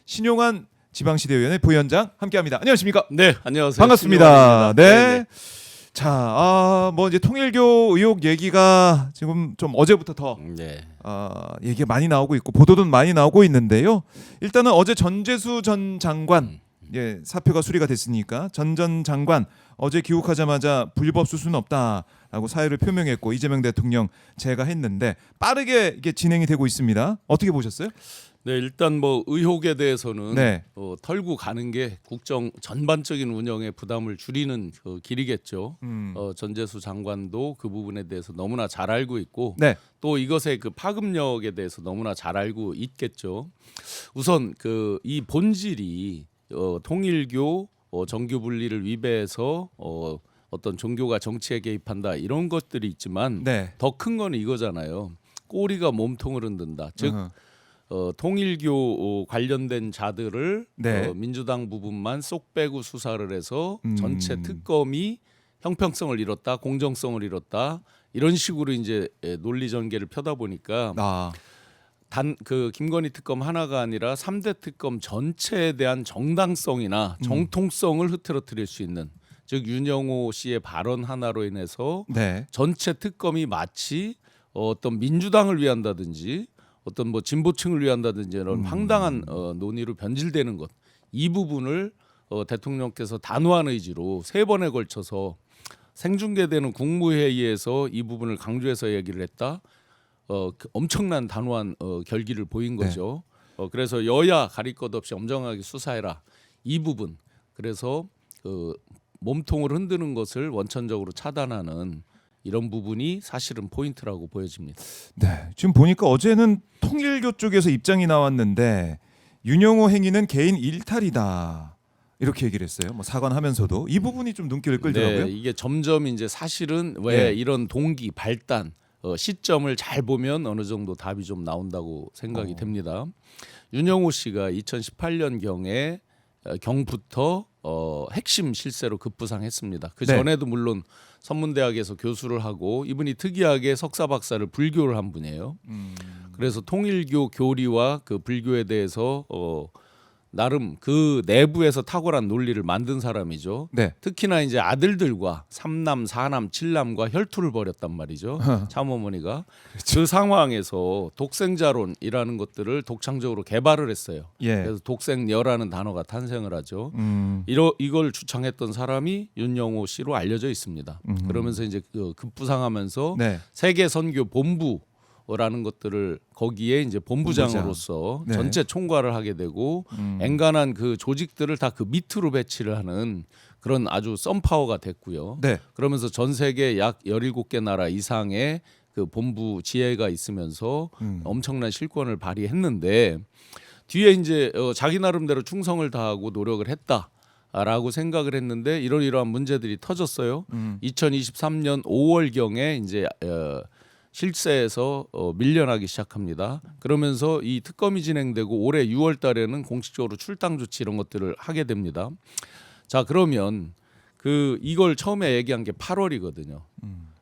신용환 지방시대의원의 부위원장 함께합니다. 안녕하십니까? 네, 안녕하세요. 반갑습니다. 신용환입니다. 네. 자, 뭐 이제 통일교 의혹 얘기가 지금 좀 어제부터 더 네. 얘기가 많이 나오고 있고 보도도 많이 나오고 있는데요. 일단은 어제 전재수 전 장관 사표가 수리가 됐으니까 전 장관 어제 귀국하자마자 불법 수수는 없다라고 사의를 표명했고 이재명 대통령 제가했는데 빠르게 이게 진행이 되고 있습니다. 어떻게 보셨어요? 네, 일단 뭐 의혹에 대해서는 네. 털고 가는 게 국정 전반적인 운영의 부담을 줄이는 그 길이겠죠. 전재수 장관도 그 부분에 대해서 너무나 잘 알고 있고 네. 또 이것의 그 파급력에 대해서 너무나 잘 알고 있겠죠. 우선 그 이 본질이 통일교 정교 분리를 위배해서 어떤 종교가 정치에 개입한다 이런 것들이 있지만 네. 더 큰 거는 이거잖아요. 꼬리가 몸통을 흔든다. 즉 통일교 관련된 자들을 네. 민주당 부분만 쏙 빼고 수사를 해서 전체 특검이 형평성을 잃었다, 공정성을 잃었다 이런 식으로 이제 논리 전개를 펴다 보니까 단 그 김건희 특검 하나가 아니라 3대 특검 전체에 대한 정당성이나 정통성을 흐트러뜨릴 수 있는 즉 윤영호 씨의 발언 하나로 인해서 네. 전체 특검이 마치 어떤 민주당을 위한다든지 어떤 뭐 진보층을 위한다든지 이런 황당한 논의로 변질되는 것 이 부분을 대통령께서 단호한 의지로 3번에 걸쳐서 생중계되는 국무회의에서 이 부분을 강조해서 얘기를 했다. 엄청난 단호한 결기를 보인 거죠. 그래서 여야 가릴 것 없이 엄정하게 수사해라 이 부분. 그래서 몸통을 흔드는 것을 원천적으로 차단하는 이런 부분이 사실은 포인트라고 보여집니다. 네, 지금 보니까 어제는 통일교 쪽에서 입장이 나왔는데 윤영호 행위는 개인 일탈이다 이렇게 얘기를 했어요. 뭐 사과하면서도 이 부분이 좀 눈길을 끌더라고요. 네, 이게 점점 이제 사실은 왜 이런 동기 발단 시점을 잘 보면 어느 정도 답이 좀 나온다고 생각이 됩니다. 윤영호 씨가 2018년 경에 경부터 핵심 실세로 급부상했습니다. 그 전에도 물론 선문대학에서 교수를 하고 이분이 특이하게 석사 박사를 불교를 한 분이에요. 그래서 통일교 교리와 그 불교에 대해서 나름 그 내부에서 탁월한 논리를 만든 사람이죠. 네. 특히나 이제 아들들과 3남, 4남, 7남과 혈투를 벌였단 말이죠. 참어머니가 그 상황에서 독생자론이라는 것들을 독창적으로 개발을 했어요. 그래서 독생녀라는 단어가 탄생을 하죠. 이걸 주창했던 사람이 윤영호 씨로 알려져 있습니다. 그러면서 이제 급부상하면서 세계 선교 본부 라는 것들을 거기에 이제 본부장으로서 전체 총괄을 하게 되고 엔간한 그 조직들을 다 그 밑으로 배치를 하는 그런 아주 썬파워가 됐고요. 그러면서 전 세계 약 17개 나라 이상의 그 본부 지혜가 있으면서 엄청난 실권을 발휘했는데 뒤에 이제 자기 나름대로 충성을 다하고 노력을 했다라고 생각을 했는데 이러이러한 문제들이 터졌어요. 2023년 5월 경에 이제 실세에서 밀려나기 시작합니다. 그러면서 이 특검이 진행되고 올해 6월 달에는 공식적으로 출당 조치 이런 것들을 하게 됩니다. 자, 그러면 이걸 처음에 얘기한 게 8월이거든요.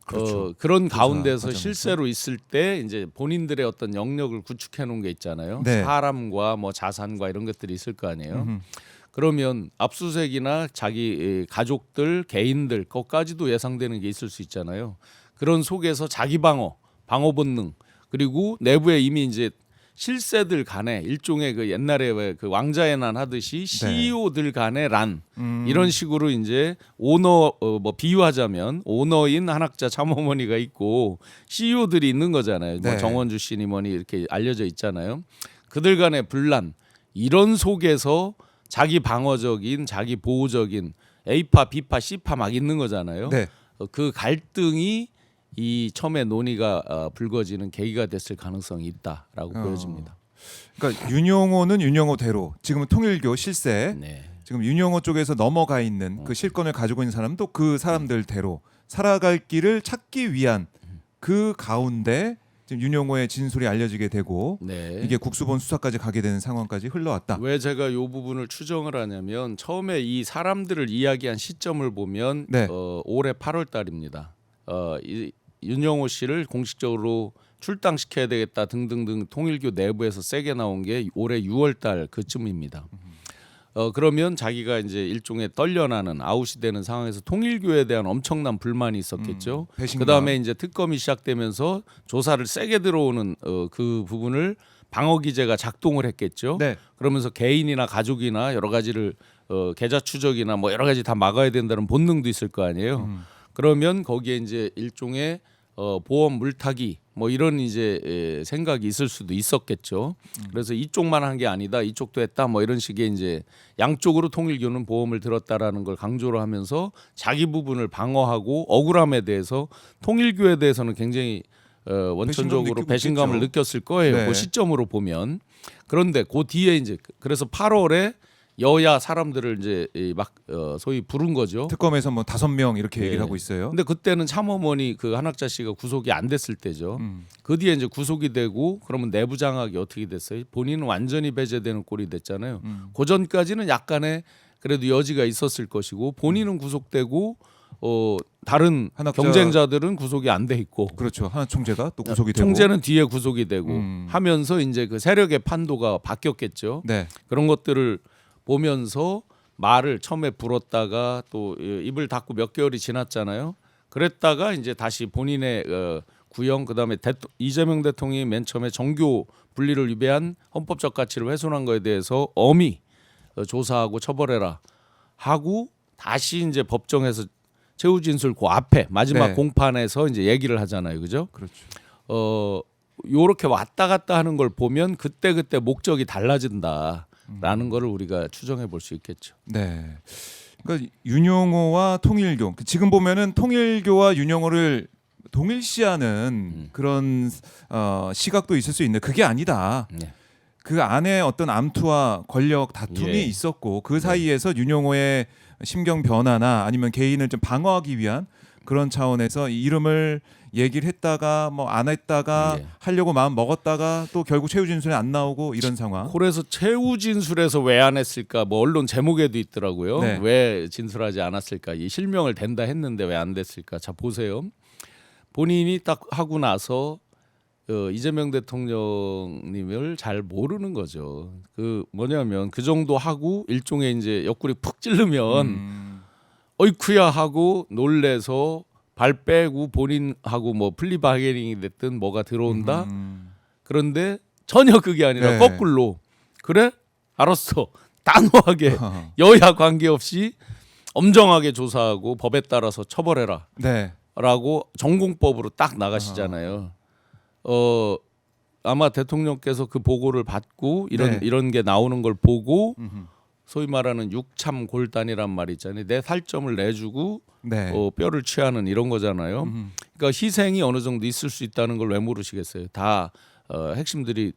그렇죠. 그런 가운데서 실세로 있을 때 이제 본인들의 어떤 영역을 구축해 놓은 게 있잖아요. 사람과 뭐 자산과 이런 것들이 있을 거 아니에요. 그러면 압수수색이나 자기 가족들, 개인들 것까지도 예상되는 게 있을 수 있잖아요. 그런 속에서 자기 방어 본능 그리고 내부에 이미 이제 실세들 간에 일종의 그 옛날에 왜 그 왕자의 난 하듯이 CEO들 간의 란 이런 식으로 이제 오너 뭐 비유하자면 오너인 한학자 참어머니가 있고 CEO들이 있는 거잖아요. 뭐 정원주 씨니 뭐니 이렇게 알려져 있잖아요. 그들 간의 분란 이런 속에서 자기 방어적인 자기 보호적인 A파, B파, C파 막 있는 거잖아요. 그 갈등이 이 처음에 논의가 불거지는 계기가 됐을 가능성이 있다라고 보여집니다. 그러니까 윤영호는 윤영호대로 지금은 통일교 실세 지금 윤영호 쪽에서 넘어가 있는 그 실권을 가지고 있는 사람도 그 사람들대로 살아갈 길을 찾기 위한 그 가운데 지금 윤영호의 진술이 알려지게 되고 이게 국수본 수사까지 가게 되는 상황까지 흘러왔다. 왜 제가 이 부분을 추정을 하냐면 처음에 이 사람들을 이야기한 시점을 보면 올해 8월 달입니다. 윤영호 씨를 공식적으로 출당시켜야 되겠다 등등등 통일교 내부에서 세게 나온 게 올해 6월달 그쯤입니다. 그러면 자기가 이제 일종의 떨려나는 아웃이 되는 상황에서 통일교에 대한 엄청난 불만이 있었겠죠. 배신감. 그다음에 이제 특검이 시작되면서 조사를 세게 들어오는 그 부분을 방어 기제가 작동을 했겠죠. 네. 그러면서 개인이나 가족이나 여러 가지를 계좌 추적이나 뭐 여러 가지 다 막아야 된다는 본능도 있을 거 아니에요. 그러면 거기에 이제 일종의 보험 물타기 뭐 이런 이제 생각이 있을 수도 있었겠죠. 그래서 이쪽만 한 게 아니다, 이쪽도 했다, 뭐 이런 식의 이제 양쪽으로 통일교는 보험을 들었다라는 걸 강조를 하면서 자기 부분을 방어하고 억울함에 대해서 통일교에 대해서는 굉장히 원천적으로 배신감을 느꼈을 거예요. 네. 그 시점으로 보면. 그런데 그 뒤에 이제 그래서 8월에 여야 사람들을 이제 막 소위 부른 거죠. 특검에서 뭐 5명 이렇게 네. 얘기를 하고 있어요. 근데 그때는 참어머니 그 한학자 씨가 구속이 안 됐을 때죠. 그 뒤에 이제 구속이 되고 그러면 내부 장악이 어떻게 됐어요? 본인은 완전히 배제되는 꼴이 됐잖아요. 그 전까지는 약간의 그래도 여지가 있었을 것이고 본인은 구속되고 다른 경쟁자들은 구속이 안 돼 있고. 그렇죠. 하나 총재가 또 구속이 되고. 총재는 뒤에 구속이 되고 하면서 이제 그 세력의 판도가 바뀌었겠죠. 네. 그런 것들을 보면서 말을 처음에 불었다가 또 입을 닫고 몇 개월이 지났잖아요. 그랬다가 이제 다시 본인의 구형 그다음에 이재명 대통령이 맨 처음에 정교 분리를 위배한 헌법적 가치를 훼손한 거에 대해서 엄히 조사하고 처벌해라 하고 다시 이제 법정에서 최후 진술 그 앞에 마지막 네. 공판에서 이제 얘기를 하잖아요. 그죠? 그렇죠. 요렇게 왔다 갔다 하는 걸 보면 그때 목적이 달라진다라는 거를 우리가 추정해 볼 수 있겠죠. 네. 그러니까 윤용호와 통일교 지금 보면은 통일교와 윤용호를 동일시하는 그런 시각도 있을 수 있는데 그게 아니다. 네. 그 안에 어떤 암투와 권력 다툼이 예. 있었고 그 사이에서 윤용호의 심경 변화나 아니면 개인을 좀 방어하기 위한 그런 차원에서 이 이름을 얘기를 했다가 뭐 안 했다가 예. 하려고 마음 먹었다가 또 결국 최후 진술에 안 나오고 이런 상황. 그래서 최후 진술에서 왜 안 했을까? 뭐 언론 제목에도 있더라고요. 네. 왜 진술하지 않았을까? 이 실명을 댄다 했는데 왜 안 됐을까? 자 보세요. 본인이 딱 하고 나서 이재명 대통령님을 잘 모르는 거죠. 그 뭐냐면 그 정도 하고 일종의 이제 옆구리 푹 찌르면 어이쿠야 하고 놀래서 발 빼고 본인하고 뭐 플리바게닝이 됐든 뭐가 들어온다. 그런데 전혀 그게 아니라 네. 거꾸로 그래? 알았어. 단호하게 여야 관계없이 엄정하게 조사하고 법에 따라서 처벌해라. 네. 라고 전공법으로 딱 나가시잖아요. 아마 대통령께서 그 보고를 받고 이런 게 나오는 걸 보고 소위 말하는 육참골단이란 말이 있잖아요. 내 살점을 내주고 네. 뼈를 취하는 이런 거잖아요. 그러니까 희생이 어느 정도 있을 수 있다는 걸 왜 모르시겠어요? 다 핵심들이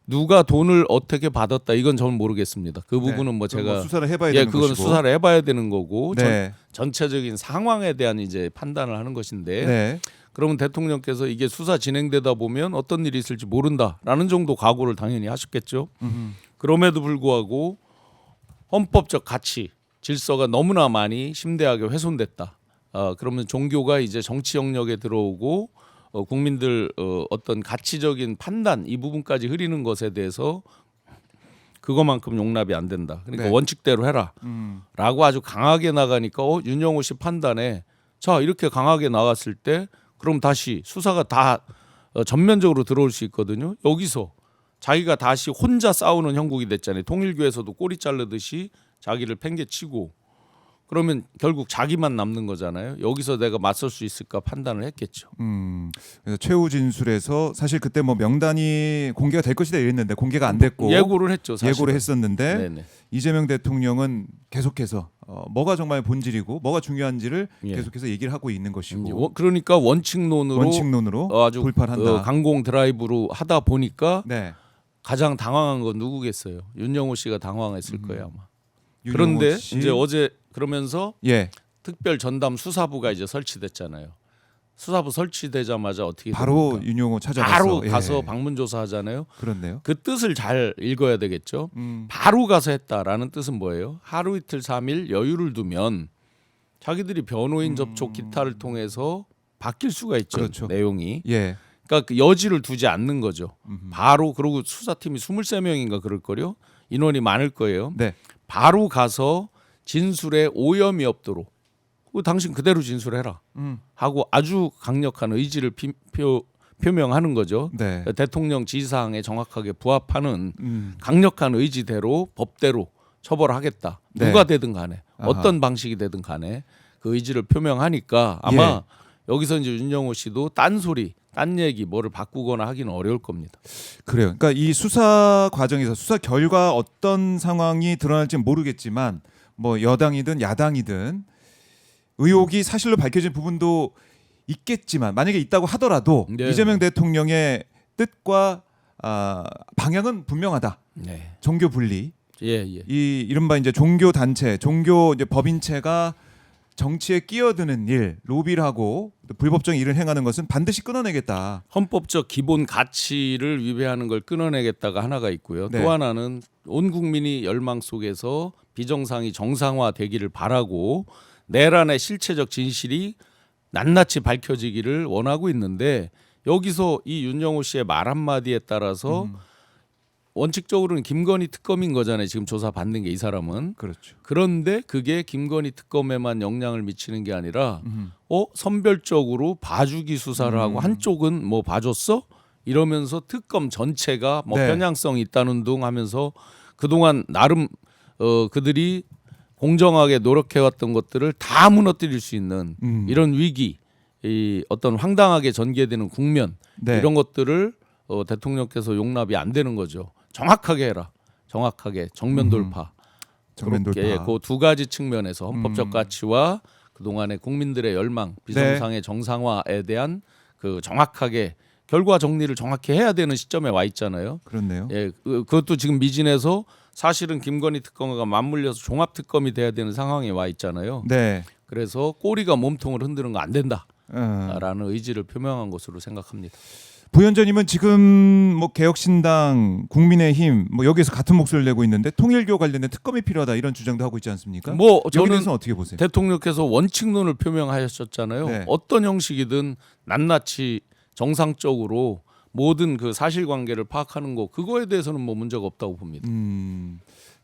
누가 돈을 어떻게 받았다 이건 저는 모르겠습니다. 그 부분은 뭐 그건 제가 뭐 수사를 해봐야 되는 그건 것이고. 수사를 해봐야 되는 거고 네. 전체적인 상황에 대한 이제 판단을 하는 것인데 네. 그러면 대통령께서 이게 수사 진행되다 보면 어떤 일이 있을지 모른다라는 정도 각오를 당연히 하셨겠죠. 그럼에도 불구하고 헌법적 가치, 질서가 너무나 많이 심대하게 훼손됐다. 그러면 종교가 이제 정치 영역에 들어오고 국민들 어떤 가치적인 판단 이 부분까지 흐리는 것에 대해서 그것만큼 용납이 안 된다. 그러니까 네. 원칙대로 해라라고 아주 강하게 나가니까 윤영호 씨 판단에 자 이렇게 강하게 나갔을 때 그럼 다시 수사가 다 전면적으로 들어올 수 있거든요. 여기서 자기가 다시 혼자 싸우는 형국이 됐잖아요. 통일교에서도 꼬리 자르듯이 자기를 팽개치고 그러면 결국 자기만 남는 거잖아요. 여기서 내가 맞설 수 있을까 판단을 했겠죠. 그래서 최후 진술에서 사실 그때 뭐 명단이 공개가 될 것이다 이랬는데 공개가 안 됐고 예고를 했죠. 사실은. 예고를 했었는데 네네. 이재명 대통령은 계속해서 뭐가 정말 본질이고 뭐가 중요한지를 예. 계속해서 얘기를 하고 있는 것이고 그러니까 원칙론으로 아주 불판한다. 강공 드라이브로 하다 보니까 네. 가장 당황한 건 누구겠어요? 윤영호 씨가 당황했을 거예요 아마. 윤용호 그런데 씨. 이제 어제 그러면서 예. 특별 전담 수사부가 이제 설치됐잖아요. 수사부 설치되자마자 어떻게 바로 됩니까? 윤용호 찾아가서 바로 예. 가서 방문 조사하잖아요. 그렇네요. 그 뜻을 잘 읽어야 되겠죠. 바로 가서 했다라는 뜻은 뭐예요? 하루 이틀 3일 여유를 두면 자기들이 변호인 접촉 기타를 통해서 바뀔 수가 있죠. 그렇죠. 내용이. 예. 그러니까 그 여지를 두지 않는 거죠. 바로 그러고 수사팀이 23명인가 그럴 거요. 인원이 많을 거예요. 네. 바로 가서 진술에 오염이 없도록 당신 그대로 진술해라 하고 아주 강력한 의지를 표명하는 거죠. 네. 대통령 지시사항에 정확하게 부합하는 강력한 의지대로 법대로 처벌하겠다. 네. 누가 되든 간에 아하. 어떤 방식이 되든 간에 그 의지를 표명하니까 아마 여기서 이제 윤영호 씨도 딴소리, 딴 얘기 뭐를 바꾸거나 하기는 어려울 겁니다. 그래요. 그러니까 이 수사 과정에서 수사 결과 어떤 상황이 드러날지 모르겠지만 뭐 여당이든 야당이든 의혹이 사실로 밝혀진 부분도 있겠지만 만약에 있다고 하더라도 네. 이재명 대통령의 뜻과 방향은 분명하다. 네. 종교 분리. 예. 이 이른바 이제 종교 단체, 종교 이제 법인체가 정치에 끼어드는 일, 로비를 하고 불법적 일을 행하는 것은 반드시 끊어내겠다. 헌법적 기본 가치를 위배하는 걸 끊어내겠다가 하나가 있고요. 네. 또 하나는 온 국민이 열망 속에서 비정상이 정상화되기를 바라고 내란의 실체적 진실이 낱낱이 밝혀지기를 원하고 있는데 여기서 이 윤영호 씨의 말 한마디에 따라서 원칙적으로는 김건희 특검인 거잖아요. 지금 조사 받는 게 이 사람은. 그렇죠. 그런데 그게 김건희 특검에만 영향을 미치는 게 아니라 선별적으로 봐주기 수사를 하고 한쪽은 뭐 봐줬어? 이러면서 특검 전체가 뭐 네. 편향성이 있다는 둥 하면서 그동안 나름 그들이 공정하게 노력해왔던 것들을 다 무너뜨릴 수 있는 이런 위기, 이 어떤 황당하게 전개되는 국면 네. 이런 것들을 대통령께서 용납이 안 되는 거죠. 정확하게 해라. 정확하게 정면 돌파. 정면 돌파. 그 두 가지 측면에서 헌법적 가치와 그동안의 국민들의 열망, 비정상의 정상화에 대한 그 정확하게 결과 정리를 정확히 해야 되는 시점에 와 있잖아요. 그렇네요. 예, 그것도 지금 미진해서 사실은 김건희 특검과 맞물려서 종합 특검이 돼야 되는 상황에 와 있잖아요. 네. 그래서 꼬리가 몸통을 흔드는 거 안 된다라는 어. 의지를 표명한 것으로 생각합니다. 부위원장님은 지금 뭐 개혁신당, 국민의힘 뭐 여기에서 같은 목소리를 내고 있는데 통일교 관련된 특검이 필요하다 이런 주장도 하고 있지 않습니까? 뭐 여기에 저는 대해서는 어떻게 보세요? 대통령께서 원칙론을 표명하셨잖아요. 네. 어떤 형식이든 낱낱이 정상적으로 모든 그 사실관계를 파악하는 거 그거에 대해서는 뭐 문제가 없다고 봅니다.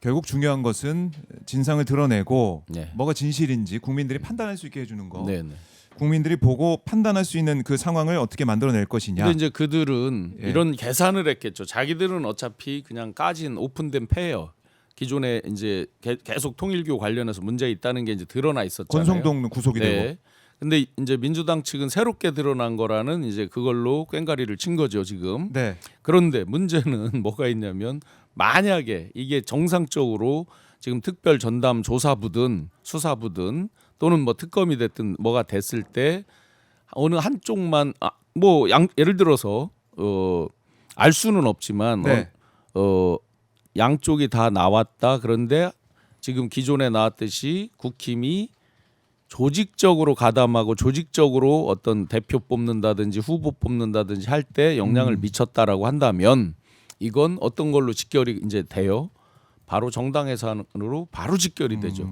결국 중요한 것은 진상을 드러내고 네. 뭐가 진실인지 국민들이 판단할 수 있게 해주는 거. 네. 국민들이 보고 판단할 수 있는 그 상황을 어떻게 만들어낼 것이냐. 근데 이제 그들은 예. 이런 계산을 했겠죠. 자기들은 어차피 그냥 까진 오픈된 패예요. 기존에 이제 계속 통일교 관련해서 문제 있다는 게 이제 드러나 있었잖아요. 권성동 구속이 되고. 네. 근데 이제 민주당 측은 새롭게 드러난 거라는 이제 그걸로 꽹가리를 친 거죠 지금. 네. 그런데 문제는 뭐가 있냐면 만약에 이게 정상적으로 지금 특별 전담 조사부든 수사부든 또는 뭐 특검이 됐든 뭐가 됐을 때 어느 한쪽만 예를 들어서 알 수는 없지만 네. 양쪽이 다 나왔다. 그런데 지금 기존에 나왔듯이 국힘이 조직적으로 가담하고 조직적으로 어떤 대표 뽑는다든지 후보 뽑는다든지 할 때 영향을 미쳤다라고 한다면 이건 어떤 걸로 직결이 이제 돼요? 바로 정당 해산으로 바로 직결이 되죠.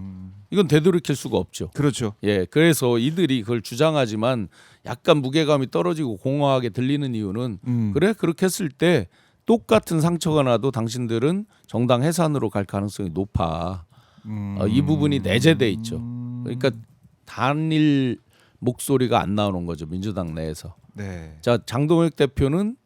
이건 되돌이킬 수가 없죠. 그렇죠. 예, 그래서 이들이 그걸 주장하지만 약간 무게감이 떨어지고 공허하게 들리는 이유는 그래 그렇게 했을 때 똑같은 상처가 나도 당신들은 정당 해산으로 갈 가능성이 높아. 이 부분이 내재돼 있죠. 그러니까 단일 목소리가 안 나오는 거죠 민주당 내에서. 네. 자 장동혁 대표는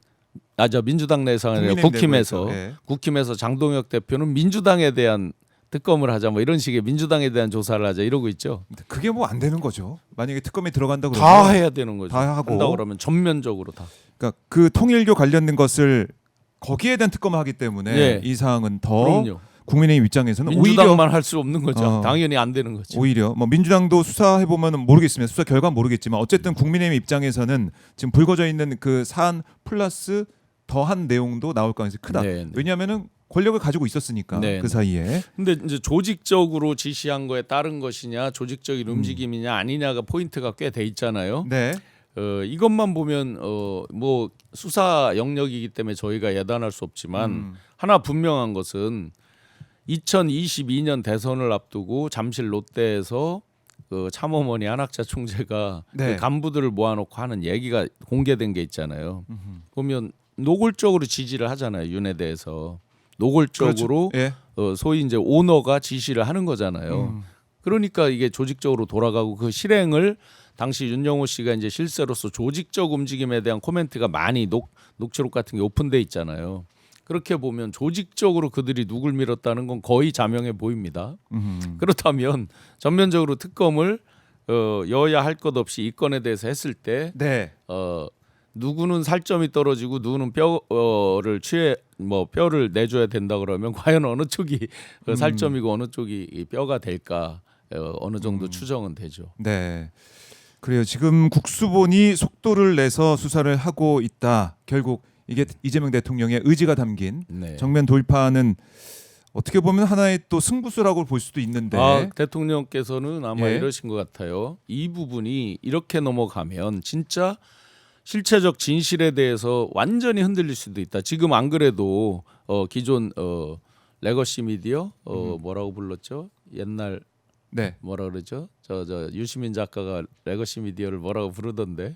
민주당 내에서 아니라 국힘에서 네. 국힘에서 장동혁 대표는 민주당에 대한 특검을 하자 뭐 이런 식의 민주당에 대한 조사를 하자 이러고 있죠. 그게 뭐 안 되는 거죠. 만약에 특검이 들어간다 그러면 다 해야 되는 거죠. 다 하고. 한다 그러면 전면적으로 다. 그러니까 그 통일교 관련된 것을 거기에 대한 특검을 하기 때문에 예. 이 사항은 더 그럼요. 국민의힘 입장에서는 민주당만 할 수 없는 거죠. 어. 당연히 안 되는 거죠. 오히려 뭐 민주당도 수사해 보면 모르겠습니다. 수사 결과는 모르겠지만 어쨌든 국민의힘 입장에서는 지금 불거져 있는 그 사안 플러스 더한 내용도 나올 가능성이 크다. 네. 왜냐하면은 권력을 가지고 있었으니까 네. 그 사이에. 근데 이제 조직적으로 지시한 거에 따른 것이냐, 조직적인 움직임이냐 아니냐가 포인트가 꽤 돼 있잖아요. 네. 이것만 보면 뭐 수사 영역이기 때문에 저희가 예단할 수 없지만 하나 분명한 것은 2022년 대선을 앞두고 잠실 롯데에서 그 참어머니 안학자 총재가 네. 그 간부들을 모아놓고 하는 얘기가 공개된 게 있잖아요. 음흠. 보면 노골적으로 지지를 하잖아요. 윤에 대해서 노골적으로 그렇죠. 예. 소위 이제 오너가 지시를 하는 거잖아요. 그러니까 이게 조직적으로 돌아가고 그 실행을 당시 윤영호 씨가 이제 실세로서 조직적 움직임에 대한 코멘트가 많이 녹취록 같은 게 오픈돼 있잖아요. 그렇게 보면 조직적으로 그들이 누굴 밀었다는 건 거의 자명해 보입니다. 그렇다면 전면적으로 특검을 여야 할 것 없이 이 건에 대해서 했을 때 네. 누구는 살점이 떨어지고 누구는 뼈를 내줘야 된다 그러면 과연 어느 쪽이 살점이고 어느 쪽이 이 뼈가 될까 어느 정도 추정은 되죠. 네. 그래요. 지금 국수본이 속도를 내서 수사를 하고 있다. 결국 이게 이재명 대통령의 의지가 담긴 네. 정면 돌파는 어떻게 보면 하나의 또 승부수라고 볼 수도 있는데. 대통령께서는 아마 예. 이러신 것 같아요. 이 부분이 이렇게 넘어가면 진짜 실체적 진실에 대해서 완전히 흔들릴 수도 있다. 지금 안 그래도 기존 레거시 미디어 뭐라고 불렀죠? 옛날 네. 뭐라 그러죠? 저 유시민 작가가 레거시 미디어를 뭐라고 부르던데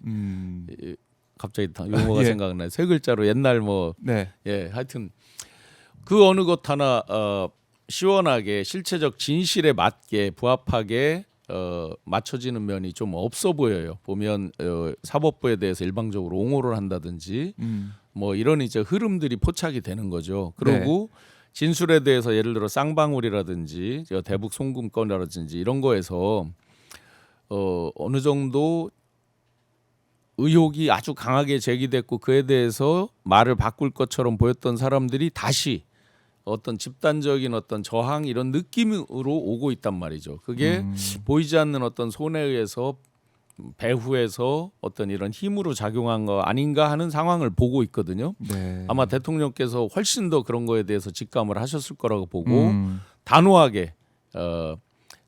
갑자기 용어가 예. 생각나요. 세 글자로 옛날 네. 하여튼 그 어느 것 하나 시원하게 실체적 진실에 맞게 부합하게 맞춰지는 면이 좀 없어 보여요. 보면 사법부에 대해서 일방적으로 옹호를 한다든지 뭐 이런 이제 흐름들이 포착이 되는 거죠. 그리고 진술에 대해서 예를 들어 쌍방울이라든지 대북 송금 건이라든지 이런 거에서 어느 정도 의혹이 아주 강하게 제기됐고 그에 대해서 말을 바꿀 것처럼 보였던 사람들이 다시 어떤 집단적인 어떤 저항 이런 느낌으로 오고 있단 말이죠. 그게 보이지 않는 어떤 손에 의해서 배후에서 어떤 이런 힘으로 작용한 거 아닌가 하는 상황을 보고 있거든요. 네. 아마 대통령께서 훨씬 더 그런 거에 대해서 직감을 하셨을 거라고 보고 단호하게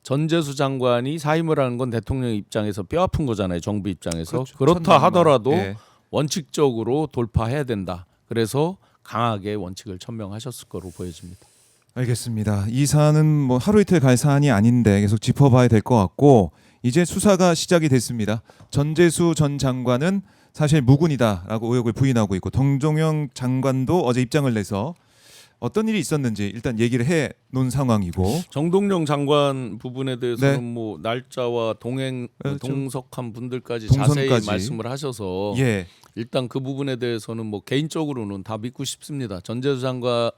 전재수 장관이 사임을 하는 건 대통령 입장에서 뼈아픈 거잖아요. 정부 입장에서. 그렇죠. 그렇다 천만만. 하더라도 예. 원칙적으로 돌파해야 된다. 그래서 강하게 원칙을 천명하셨을 거로 보여집니다. 알겠습니다. 이 사안은 뭐 하루 이틀 갈 사안이 아닌데 계속 짚어봐야 될 것 같고 이제 수사가 시작이 됐습니다. 전재수 전 장관은 사실 무근이다라고 의혹을 부인하고 있고 정동영 장관도 어제 입장을 내서 어떤 일이 있었는지 일단 얘기를 해 놓은 상황이고 정동영 장관 부분에 대해서는 네. 뭐 날짜와 그렇죠. 동석한 분들까지 동선까지. 자세히 말씀을 하셔서 예. 일단 그 부분에 대해서는 뭐 개인적으로는 다 믿고 싶습니다. 전재수 장관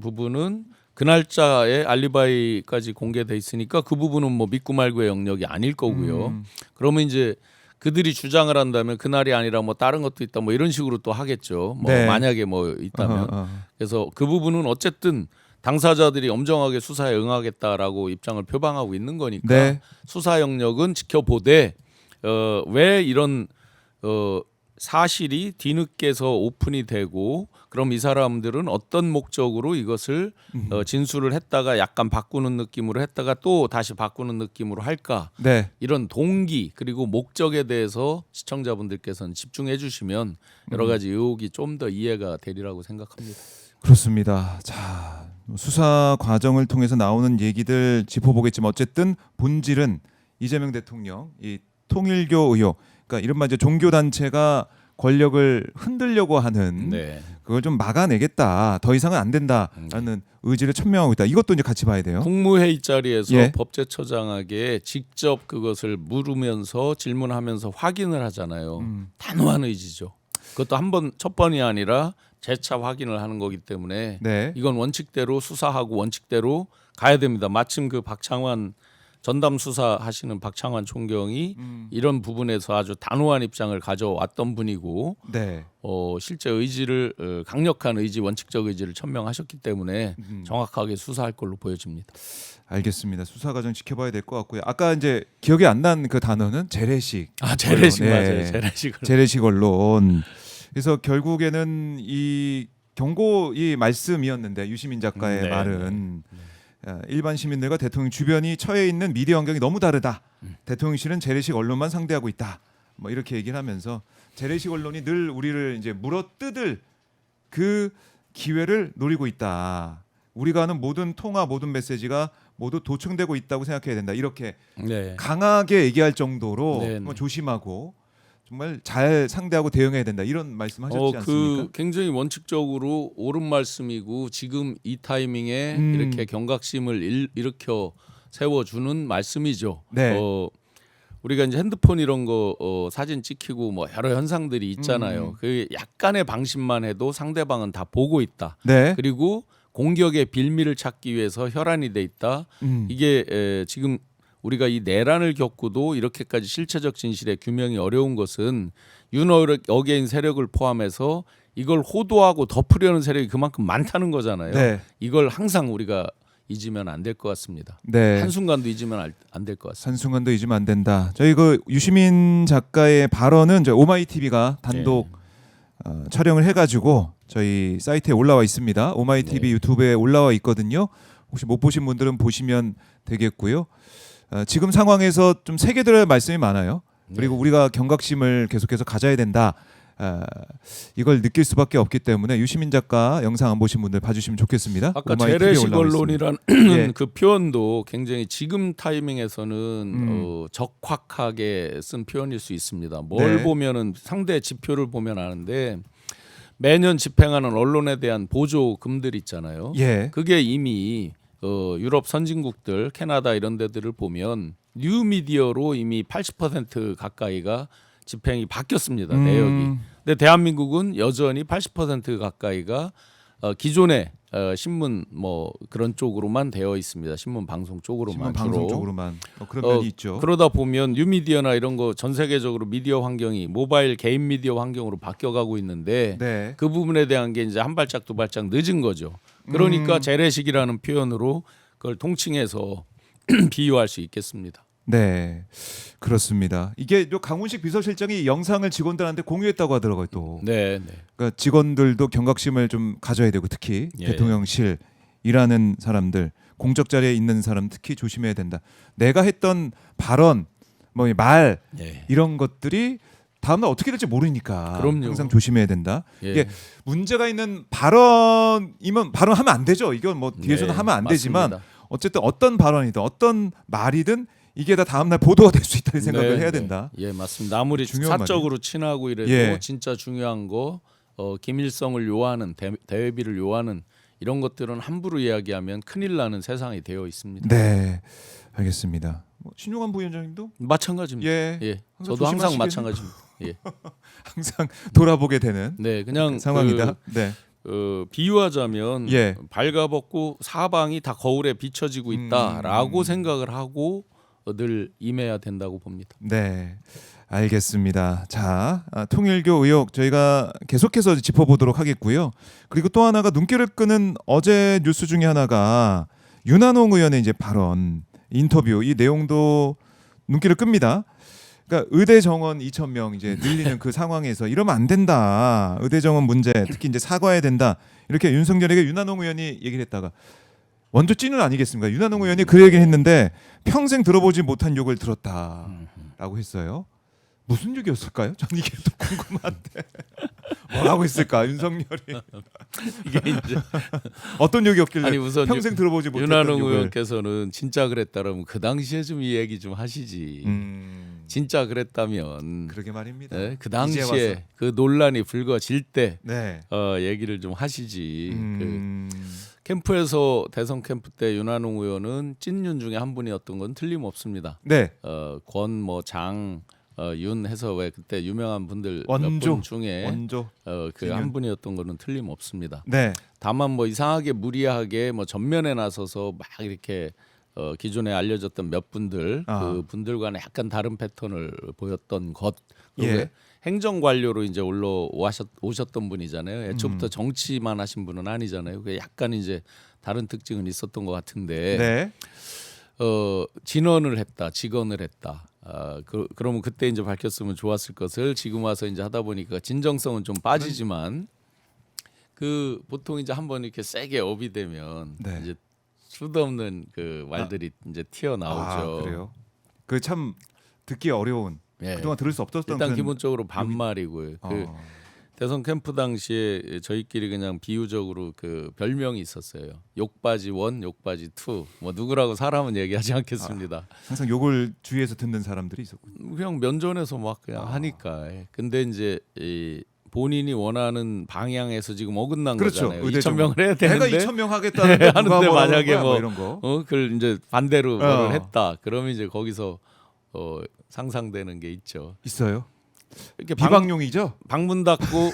부분은 그 날짜에 알리바이까지 공개돼 있으니까 그 부분은 뭐 믿고 말고의 영역이 아닐 거고요. 그러면 이제 그들이 주장을 한다면 그날이 아니라 뭐 다른 것도 있다 뭐 이런 식으로 또 하겠죠. 뭐 네. 만약에 뭐 있다면. 그래서 그 부분은 어쨌든 당사자들이 엄정하게 수사에 응하겠다라고 입장을 표방하고 있는 거니까 네. 수사 영역은 지켜보되 왜 이런 사실이 뒤늦게서 오픈이 되고 그럼 이 사람들은 어떤 목적으로 이것을 진술을 했다가 약간 바꾸는 느낌으로 했다가 또 다시 바꾸는 느낌으로 할까 네. 이런 동기 그리고 목적에 대해서 시청자분들께서는 집중해 주시면 여러 가지 의혹이 좀 더 이해가 되리라고 생각합니다. 그렇습니다. 자, 수사 과정을 통해서 나오는 얘기들 짚어보겠지만 어쨌든 본질은 이재명 대통령 이 통일교 의혹, 그러니까 이른바 이제 종교 단체가 권력을 흔들려고 하는 네. 그걸 좀 막아내겠다. 더 이상은 안 된다라는 의지를 천명하고 있다. 이것도 이제 같이 봐야 돼요. 국무회의 자리에서 예. 법제처장에게 직접 그것을 물으면서 질문하면서 확인을 하잖아요. 단호한 의지죠. 그것도 첫 번이 아니라 재차 확인을 하는 거기 때문에 네. 이건 원칙대로 수사하고 원칙대로 가야 됩니다. 마침 그 박창환 전담 수사하시는 박창환 총경이 이런 부분에서 아주 단호한 입장을 가져왔던 분이고 네. 실제 의지를 강력한 의지, 원칙적 의지를 천명하셨기 때문에 정확하게 수사할 걸로 보여집니다. 알겠습니다. 수사 과정 지켜봐야 될 것 같고요. 아까 이제 기억이 안 난 그 단어는 재래식. 재래식 언론. 맞아요. 네. 재래식. 재래식 언론. 그래서 결국에는 이 경고의 말씀이었는데 유시민 작가의 네. 말은 일반 시민들과 대통령 주변이 처해 있는 미디어 환경이 너무 다르다. 대통령실은 재래식 언론만 상대하고 있다. 뭐 이렇게 얘기를 하면서 재래식 언론이 늘 우리를 이제 물어뜯을 그 기회를 노리고 있다. 우리가 하는 모든 통화, 모든 메시지가 모두 도청되고 있다고 생각해야 된다. 이렇게 네. 강하게 얘기할 정도로 네, 정말 네. 조심하고 정말 잘 상대하고 대응해야 된다. 이런 말씀하셨지 않습니까? 그 굉장히 원칙적으로 옳은 말씀이고 지금 이 타이밍에 이렇게 경각심을 일으켜 세워주는 말씀이죠. 네. 우리가 이제 핸드폰 이런 거 사진 찍히고 뭐 여러 현상들이 있잖아요. 그 약간의 방심만 해도 상대방은 다 보고 있다. 네. 그리고 공격의 빌미를 찾기 위해서 혈안이 돼 있다. 이게 지금 우리가 이 내란을 겪고도 이렇게까지 실체적 진실의 규명이 어려운 것은 윤어게인 세력을 포함해서 이걸 호도하고 덮으려는 세력이 그만큼 많다는 거잖아요. 네. 이걸 항상 우리가 잊으면 안 될 것 같습니다. 네. 한순간도 잊으면 안 될 것 같습니다. 한순간도 잊으면 안 된다. 저희 그 유시민 작가의 발언은 저희 오마이TV가 단독 촬영을 해가지고 저희 사이트에 올라와 있습니다. 오마이TV 유튜브에 올라와 있거든요. 혹시 못 보신 분들은 보시면 되겠고요. 지금 상황에서 좀 새겨들어야 할 말씀이 많아요. 그리고 우리가 경각심을 계속해서 가져야 된다. 이걸 느낄 수밖에 없기 때문에 유시민 작가 영상 안 보신 분들 봐주시면 좋겠습니다. 아까 오마이TV에 재래식 올라와 있습니다. 언론이라는 예. 그 표현도 굉장히 지금 타이밍에서는 적확하게 쓴 표현일 수 있습니다. 뭘 네. 보면은 상대 지표를 보면 아는데 매년 집행하는 언론에 대한 보조금들 있잖아요. 예. 그게 이미 유럽 선진국들, 캐나다 이런 데들을 보면 뉴미디어로 이미 80% 가까이가 집행이 바뀌었습니다. 내역이. 근데 대한민국은 여전히 80% 가까이가 기존의 신문 뭐 그런 쪽으로만 되어 있습니다. 신문 방송 쪽으로만. 신문 방송 쪽으로만 그런 면이 있죠. 그러다 보면 뉴미디어나 이런 거 전 세계적으로 미디어 환경이 모바일 개인 미디어 환경으로 바뀌어가고 있는데 네. 그 부분에 대한 게 이제 한 발짝 두 발짝 늦은 거죠. 그러니까 재래식이라는 표현으로 그걸 통칭해서 비유할 수 있겠습니다. 네, 그렇습니다. 이게 요 강훈식 비서실장이 영상을 직원들한테 공유했다고 하더라고요. 또 네, 네. 그러니까 직원들도 경각심을 좀 가져야 되고 특히 예. 대통령실 일하는 사람들, 공적 자리에 있는 사람 특히 조심해야 된다. 내가 했던 발언, 뭐 말 예. 이런 것들이 다음날 어떻게 될지 모르니까 그럼요. 항상 조심해야 된다. 예. 이게 문제가 있는 발언이면 발언하면 안 되죠. 이건 뭐 뒤에서는 네, 하면 안 되지만 맞습니다. 어쨌든 어떤 발언이든 어떤 말이든 이게 다 다음날 보도가 될 수 있다는 생각을 네, 해야 네. 된다. 예, 맞습니다. 아무리 중요한 사적으로 친하고 이래도 예. 진짜 중요한 거 기밀성을 요하는 대외비를 요하는 이런 것들은 함부로 이야기하면 큰일 나는 세상이 되어 있습니다. 네, 알겠습니다. 신용환 부위원장님도 마찬가지입니다. 예, 예, 항상 저도 항상 조심하시겠네요. 마찬가지입니다. 예, 항상 돌아보게 되는 네, 그냥 상황이다. 네, 비유하자면 예. 발가벗고 사방이 다 거울에 비춰지고 있다라고 생각을 하고 늘 임해야 된다고 봅니다. 네, 알겠습니다. 자, 통일교 의혹 저희가 계속해서 짚어보도록 하겠고요. 그리고 또 하나가 눈길을 끄는 어제 뉴스 중에 하나가 윤한홍 의원의 이제 발언, 인터뷰 이 내용도 눈길을 끕니다. 그러니까 의대 정원 2,000명 이제 늘리는 그 상황에서 이러면 안 된다. 의대 정원 문제 특히 이제 사과해야 된다. 이렇게 윤석열에게 윤한홍 의원이 얘기를 했다가 원조 찐은 아니겠습니까? 윤한홍 의원이 그 얘기를 했는데 평생 들어보지 못한 욕을 들었다라고 했어요. 무슨 욕이었을까요? 전 이게 또 궁금한데 뭐라고 했을까 윤석열이 이게 이제 어떤 욕이었길래 아니 우선 평생 들어보지 못했던 윤한홍 욕을 의원께서는 진짜 그랬다면 그 당시에 좀 이 얘기 좀 하시지. 진짜 그랬다면 그러게 말입니다. 네, 그 이제 와서. 당시에 그 논란이 불거질 때 네. 얘기를 좀 하시지. 그 캠프에서 대선 캠프 때 윤한홍 의원은 찐윤 중에 한 분이었던 건 틀림없습니다. 네. 권 뭐 장 윤 해서 왜 그때 유명한 분들 몇 원조 분 중에 원조. 그 한 분이었던 거는 틀림없습니다. 네. 다만 뭐 이상하게 무리하게 뭐 전면에 나서서 막 이렇게 기존에 알려졌던 몇 분들 그 분들과는 약간 다른 패턴을 보였던 것. 그리고 예. 행정 관료로 이제 오셨던 분이잖아요. 애초부터 정치만 하신 분은 아니잖아요. 그 약간 이제 다른 특징은 있었던 것 같은데. 네. 진언을 했다, 직언을 했다. 그러면 그때 이제 밝혔으면 좋았을 것을 지금 와서 이제 하다 보니까 진정성은 좀 빠지지만 그 보통 이제 한번 이렇게 세게 업이 되면 네. 이제 수도 없는 그 말들이 이제 튀어나오죠. 그래요. 그 참 듣기 어려운 예. 그동안 들을 수 없었던 일단 그런 기본적으로 반말이고요. 그 대선 캠프 당시에 저희끼리 그냥 비유적으로 그 별명이 있었어요. 욕바지 1, 욕바지 2. 뭐 누구라고 사람은 얘기하지 않겠습니다. 항상 욕을 주위에서 듣는 사람들이 있었고. 그냥 면전에서 막 그냥 하니까. 근데 이제 이 본인이 원하는 방향에서 지금 어긋난 그렇죠. 거잖아요. 2,000명을 해야 되는데 내가 2,000명 하겠다는데 누가 하는데 뭐라고 만약에 거야? 뭐 이런 거. 그걸 이제 반대로 뭐를 했다. 그러면 이제 거기서 상상되는 게 있죠. 있어요. 이렇게 비방용이죠. 방문 닫고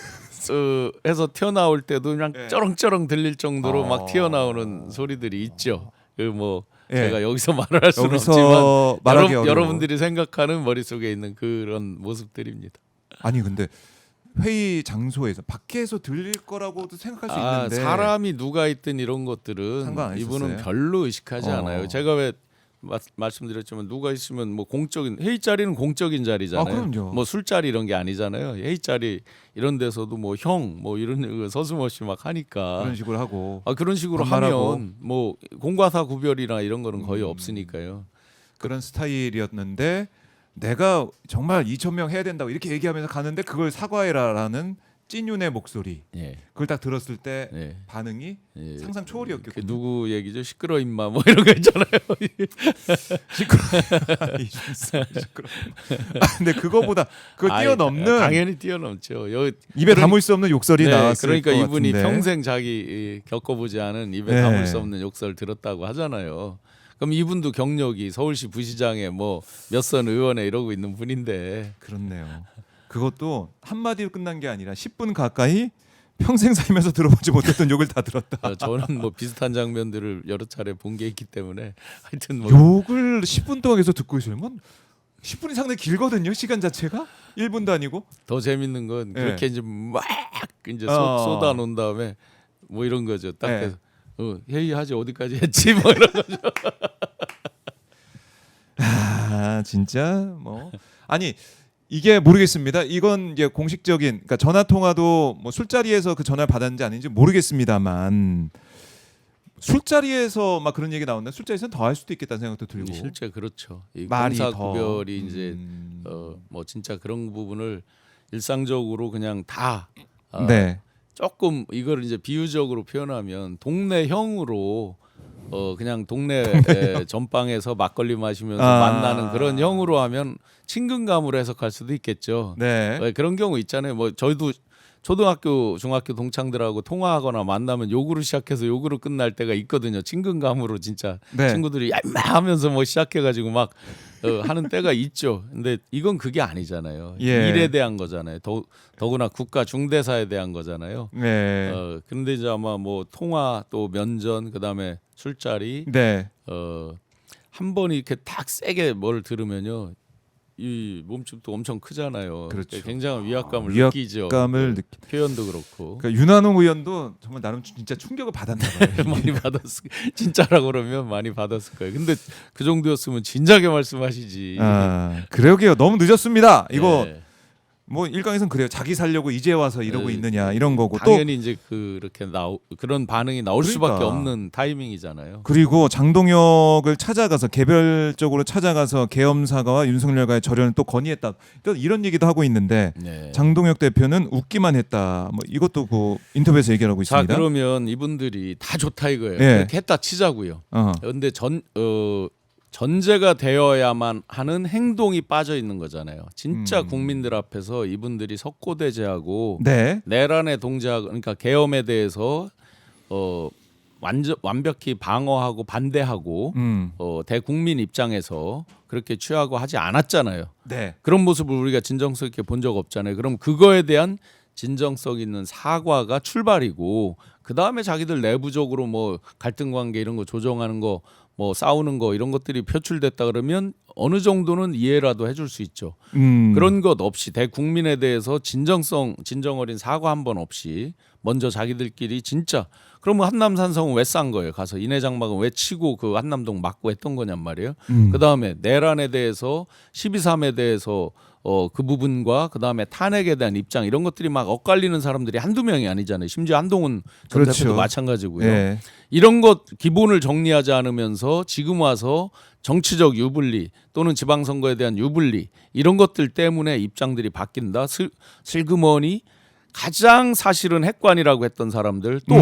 해서 튀어나올 때도 그냥 쩌렁쩌렁 들릴 정도로 막 튀어나오는 소리들이 있죠. 그 뭐 제가 여기서 말을 할 수는 없지만 말하기 어려워. 여러분들이 생각하는 머릿속에 있는 그런 모습들입니다. 아니 근데 회의 장소에서 밖에서 들릴 거라고도 생각할 수 있는데 사람이 누가 있든 이런 것들은 상관 안 이분은 했었어요? 별로 의식하지 않아요. 제가 왜 말씀드렸지만 누가 있으면 뭐 공적인 회의 자리는 공적인 자리잖아요. 그럼요. 뭐 술자리 이런 게 아니잖아요. 회의 자리 이런 데서도 뭐 형 뭐 이런 거 서슴없이 막 하니까 그런 식으로 하고 그런 식으로 반말하고. 하면 뭐 공과사 구별이나 이런 거는 거의 없으니까요. 그런 스타일이었는데 내가 정말 2,000명 해야 된다고 이렇게 얘기하면서 가는데 그걸 사과해라라는 찐윤의 목소리. 예. 그걸 딱 들었을 때 예. 반응이 예. 상상 초월이었겠군요. 그 누구 얘기죠? 시끄러 임마 뭐 이런 거 있잖아요. 시끄러. 근데 그거보다 그걸 뛰어넘는 당연히 뛰어넘죠. 입에 담을 수 없는 욕설이 나왔을 그러니까 것 이분이 같은데. 평생 자기 겪어보지 않은 입에 네. 담을 수 없는 욕설 들었다고 하잖아요. 그럼 이분도 경력이 서울시 부시장에 뭐 몇 선 의원에 이러고 있는 분인데 그렇네요. 그것도 한마디로 끝난 게 아니라 10분 가까이 평생 살면서 들어보지 못했던 욕을 다 들었다. 저는 뭐 비슷한 장면들을 여러 차례 본 게 있기 때문에 하여튼 뭐 욕을 10분 동안 계속 듣고 있으면 10분이 상당히 길거든요. 시간 자체가 1분도 아니고. 더 재밌는 건 네. 그렇게 이제 막 이제 쏟아 놓은 다음에 뭐 이런 거죠. 딱 네. 해서 회의하지 어디까지 했지 뭐 이런 거죠. 진짜 뭐 아니 이게 모르겠습니다. 이건 이제 공식적인 그러니까 전화 통화도 뭐 술자리에서 그 전화를 받았는지 아닌지 모르겠습니다만 술자리에서 막 그런 얘기 나온다. 술자리에서는 더 할 수도 있겠다는 생각도 들고. 실제 그렇죠. 이 말이 공사 더. 구별이 이제 뭐 진짜 그런 부분을 일상적으로 그냥 다 네. 조금 이걸 이제 비유적으로 표현하면 동네 형으로 그냥 동네 전방에서 막걸리 마시면서 만나는 그런 형으로 하면 친근감으로 해석할 수도 있겠죠. 네. 그런 경우 있잖아요. 뭐 저희도 초등학교, 중학교 동창들하고 통화하거나 만나면 욕으로 시작해서 욕으로 끝날 때가 있거든요. 친근감으로 진짜 네. 친구들이 야 임마 하면서 뭐 시작해가지고 막 하는 때가 있죠. 근데 이건 그게 아니잖아요. 예. 일에 대한 거잖아요. 더구나 국가 중대사에 대한 거잖아요. 네. 그런데 이제 아마 뭐 통화 또 면전 그다음에 술자리 네. 한 번 이렇게 딱 세게 뭘 들으면요. 이 몸집도 엄청 크잖아요. 그렇죠. 굉장한 위압감을 위압감을 느끼죠. 표현도 그렇고 그러니까 윤한홍 의원도 정말 나름 진짜 충격을 받았나 봐요. 많이 받았을 진짜라고 그러면 많이 받았을 거예요. 근데 그 정도였으면 진작에 말씀하시지. 그러게요. 너무 늦었습니다. 이거 네. 뭐 일각에서는 그래요. 자기 살려고 이제 와서 이러고 있느냐 이런 거고 당연히 이제 그렇게 그런 반응이 나올 수밖에 그러니까. 없는 타이밍이잖아요. 그리고 장동혁을 찾아가서 개별적으로 찾아가서 계엄사과와 윤석열과의 절연을 또 건의했다. 또 이런 얘기도 하고 있는데 네. 장동혁 대표는 웃기만 했다. 뭐 이것도 그 인터뷰에서 얘기하고 자 있습니다. 그러면 이분들이 다 좋다 이거예요. 네. 그렇게 했다 치자고요. 그런데 전제가 되어야만 하는 행동이 빠져 있는 거잖아요. 진짜 국민들 앞에서 이분들이 석고대죄하고 네. 내란의 동작 그러니까 계엄에 대해서 완벽히 방어하고 반대하고 대국민 입장에서 그렇게 취하고 하지 않았잖아요. 네. 그런 모습을 우리가 진정성 있게 본 적 없잖아요. 그럼 그거에 대한 진정성 있는 사과가 출발이고 그 다음에 자기들 내부적으로 뭐 갈등 관계 이런 거 조정하는 거 뭐 싸우는 거 이런 것들이 표출됐다 그러면 어느 정도는 이해라도 해줄 수 있죠. 그런 것 없이 대국민에 대해서 진정 어린 사과 한 번 없이 먼저 자기들끼리 진짜 그러면 한남산성은 왜 싼 거예요? 가서 인해장막은 왜 치고 그 한남동 막고 했던 거냔 말이에요. 그 다음에 내란에 대해서 12.3에 대해서 그 부분과 그 다음에 탄핵에 대한 입장 이런 것들이 막 엇갈리는 사람들이 한두 명이 아니잖아요. 심지어 한동훈 전 그렇죠. 대표도 마찬가지고요. 네. 이런 것 기본을 정리하지 않으면서 지금 와서 정치적 유불리 또는 지방선거에 대한 유불리 이런 것들 때문에 입장들이 바뀐다. 슬그머니 가장 사실은 핵관이라고 했던 사람들 또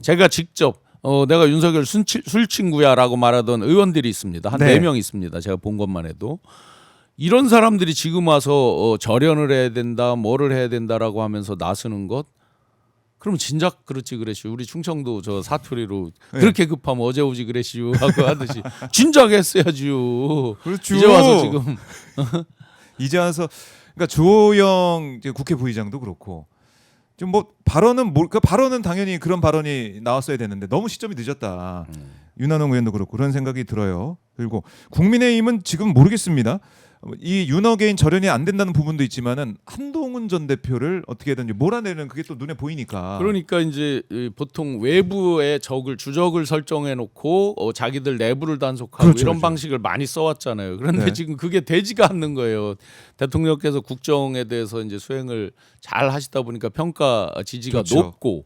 제가 직접 내가 윤석열 술친구야라고 말하던 의원들이 있습니다. 한 네. 4명 있습니다. 제가 본 것만 해도. 이런 사람들이 지금 와서 절연을 해야 된다, 뭐를 해야 된다라고 하면서 나서는 것, 그러면 진작 그렇지 그랬슈. 우리 충청도 저 사투리로 네. 그렇게 급하면 어제 오지 그랬슈 하고 하듯이 진작 했어야지요. 그렇죠. 이제 와서 지금 이제 와서 그러니까 주호영 이제 국회 부의장도 그렇고 좀 뭐 발언은 그 발언은 당연히 그런 발언이 나왔어야 되는데 너무 시점이 늦었다. 윤한홍 의원도 그렇고 그런 생각이 들어요. 그리고 국민의힘은 지금 모르겠습니다. 이 윤어게인 절연이 안 된다는 부분도 있지만은 한동훈 전 대표를 어떻게든지 몰아내는 그게 또 눈에 보이니까. 그러니까 이제 보통 외부의 주적을 설정해 놓고 자기들 내부를 단속하고 그렇죠, 이런 그렇죠. 방식을 많이 써왔잖아요. 그런데 네. 지금 그게 되지가 않는 거예요. 대통령께서 국정에 대해서 이제 수행을 잘 하시다 보니까 평가 지지가 그렇죠. 높고